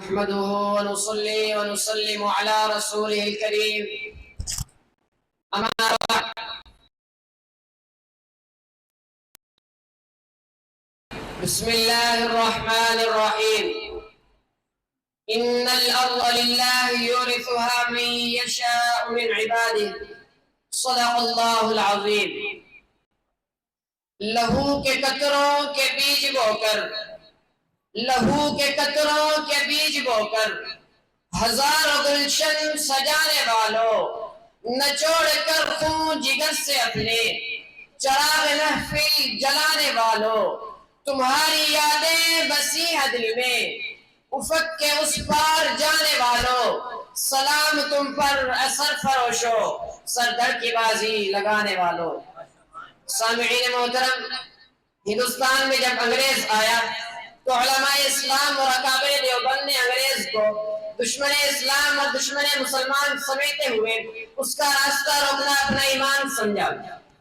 نحمده ونصلي ونسلم على رسوله الكريم أما بعد بسم الله الرحمن الرحيم إن الأرض لله يورثها من يشاء من عباده صدق الله العظيم لہو کے قطروں کے بیج بو کر لہو کے قطروں کے بیج بو کر ہزاروں گلشن سجانے والوں نچوڑ کر خون جگر سے اپنے چراغ محفل جلانے والوں تمہاری یادیں بسی ہیں دل میں افق کے اس پار جانے والوں سلام تم پر اثر فروشو سردر کی بازی لگانے والوں سامعین محترم ہندوستان میں جب انگریز آیا تو علماء اسلام اور اکابر دیوبند نے انگریز کو دشمن اسلام اور دشمن مسلمان سمجھتے ہوئے اس کا راستہ روکنا اپنا ایمان سمجھا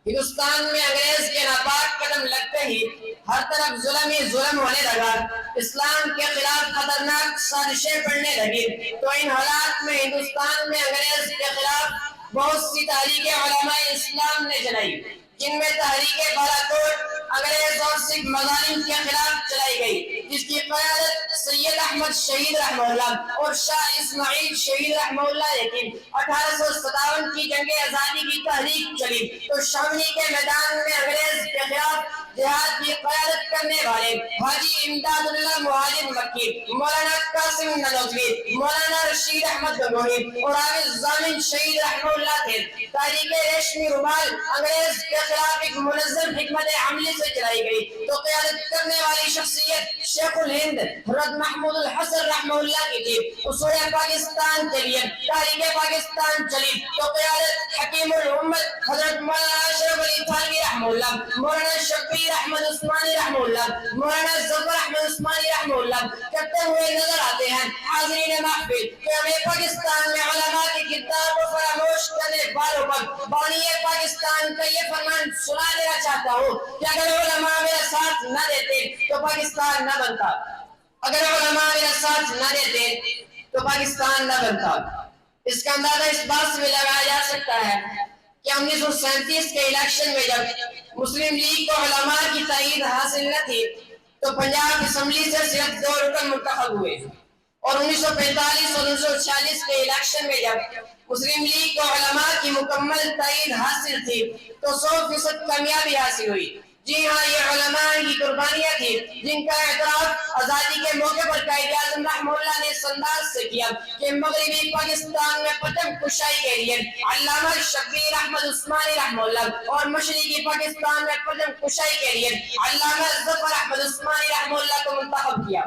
ہندوستان میں انگریز کے ناپاک قدم لگتے ہی ہر طرف ظلم ہی ظلم ہونے لگا اسلام کے خلاف خطرناک سازشیں پڑنے لگی تو ان حالات میں ہندوستان میں انگریز کے خلاف بہت سی تحریکیں علماء اسلام نے چلائی جن میں تحریک بالاکوٹ انگریز اور سکھ مظالم کے خلاف چلائی گئی جس کی قیادت سید احمد شہید رحمہ اللہ اور شاہ اسماعیل شہید رحمہ اللہ نے کی 1857 کی جنگ آزادی کی تحریک چلی تو شاملی کے میدان میں انگریز کے خلاف جہاد کی قیادت کرنے والے حاجی امداد اللہ مہاجر مکی مولانا قاسم نانوتوی مولانا رشید احمد گنگوہی اور عابد ضامن شہید رحمہ اللہ تھے تحریک ریشمی رومال انگریز کے خلاف ایک منظم حکمت عملی سے چلائی گئی تو قیادت کرنے والی شخصیت شیخ الہند حضرت محمود الحسن رحمہ اللہ کی تھی اصول پاکستان کے لیے تحریک پاکستان چلی تو قیادت حکیم الامت حضرت مولانا اشرف علی تھانوی رحمہ اللہ مولانا شبیر احمد عثمانی رحمہ اللہ مولانا ظفر احمد عثمانی رحمہ اللہ کرتے ہوئے نظر آتے ہیں حاضرین محفل کہ ہمیں پاکستان میں علماء کے کردار کو فراموش کرنے والوں پر بانی پاکستان کا یہ فرمان سنا دینا چاہتا ہوں کہ اگر علماء میرا ساتھ نہ دیتے تو پاکستان نہ بنتا اگر علماء میرا ساتھ نہ دیتے تو پاکستان نہ بنتا اس کا اندازہ اس بات سے بھی لگایا جا سکتا ہے کہ 1937 کے الیکشن میں جب مسلم لیگ کو علماء کی تائید حاصل نہ تھی تو پنجاب اسمبلی سے صرف 2 رکن منتخب ہوئے اور 1945 اور 1946 کے الیکشن میں جب مسلم لیگ کو علماء کی مکمل تائید حاصل تھی تو 100% کامیابی حاصل ہوئی جی ہاں یہ علماء کی قربانیاں تھی جن کا اعتراف آزادی کے موقع پر قائد اعظم رحمہ اللہ نے اس انداز سے کیا کہ مغربی پاکستان میں پتنگ کشائی کے لیے علامہ شبیر احمد عثمانی رحمہ اللہ اور مشرقی پاکستان میں پتنگ کشائی کے لیے علامہ ظفر احمد عثمانی رحمہ اللہ کو منتخب کیا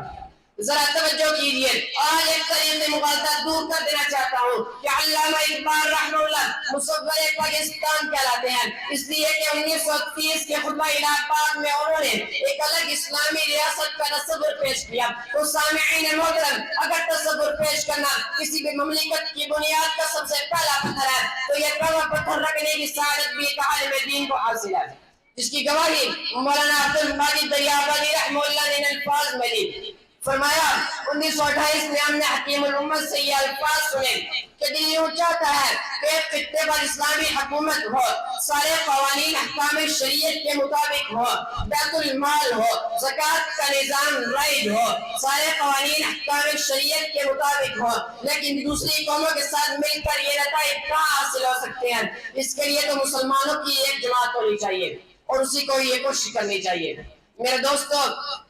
ذرا توجہ کیجئے آج ایک طریقے مغالطہ دور کر دینا چاہتا ہوں کہ علامہ اقبال رحمہ اللہ مصور پاکستان کہلاتے ہیں اس لیے کہ 1930 کے خطبہ الہ پاک میں انہوں نے ایک الگ اسلامی ریاست کا تصور پیش کیا تو سامعین محترم اگر تصور پیش کرنا کسی بھی مملکت کی بنیاد کا سب سے پہلا پتھر ہے تو یہ پہلا پتھر رکھنے کی سعادت بھی ایک عالم دین کو حاصل ہے جس کی گواہی مولانا عبد المجید دریابادی رحمہ اللہ نے الفاظ میں دی فرمایا 1928 میں ہم نے حکیم الامت سے یہ الفاظ سنے کہ دل یوں چاہتا ہے کہ ایک خطے پر اسلامی حکومت ہو سارے قوانین احکام شریعت کے مطابق ہو بیت المال ہو زکوٰۃ کا نظام رائج ہو سارے قوانین احکام شریعت کے مطابق ہو لیکن دوسری قوموں کے ساتھ مل کر یہ نتائج کہاں حاصل ہو سکتے ہیں اس کے لیے تو مسلمانوں کی ایک جماعت ہونی چاہیے اور اسی کو یہ کوشش کرنی چاہیے میرے دوستو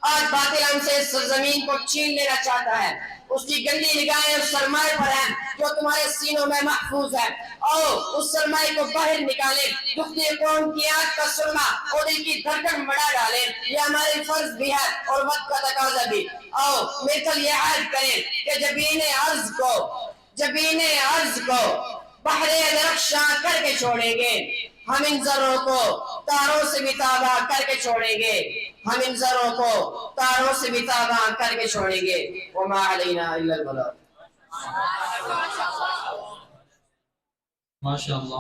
آج باطل ہم سے اس سرزمین کو چھین لینا چاہتا ہے اس کی گندی نگاہیں اس سرمائے پر ہیں جو تمہارے سینوں میں محفوظ ہے آؤ اس سرمائے کو باہر نکالیں دکھتی قوم کی آنکھ کا سرما اور دل کی دھڑکن بڑھا ڈالیں یہ ہمارے فرض بھی ہے اور وقت کا تقاضا بھی آؤ مل کر یہ عہد کریں کہ جبین عرض کو بحر درخشاں کر کے چھوڑیں گے ہم ان ذروں کو تاروں سے بھی تابع کر کے چھوڑیں گے ہم ان ذروں کو تاروں سے بھی تابع کر کے چھوڑیں گے وما علینا الا البلاغ ماشاءاللہ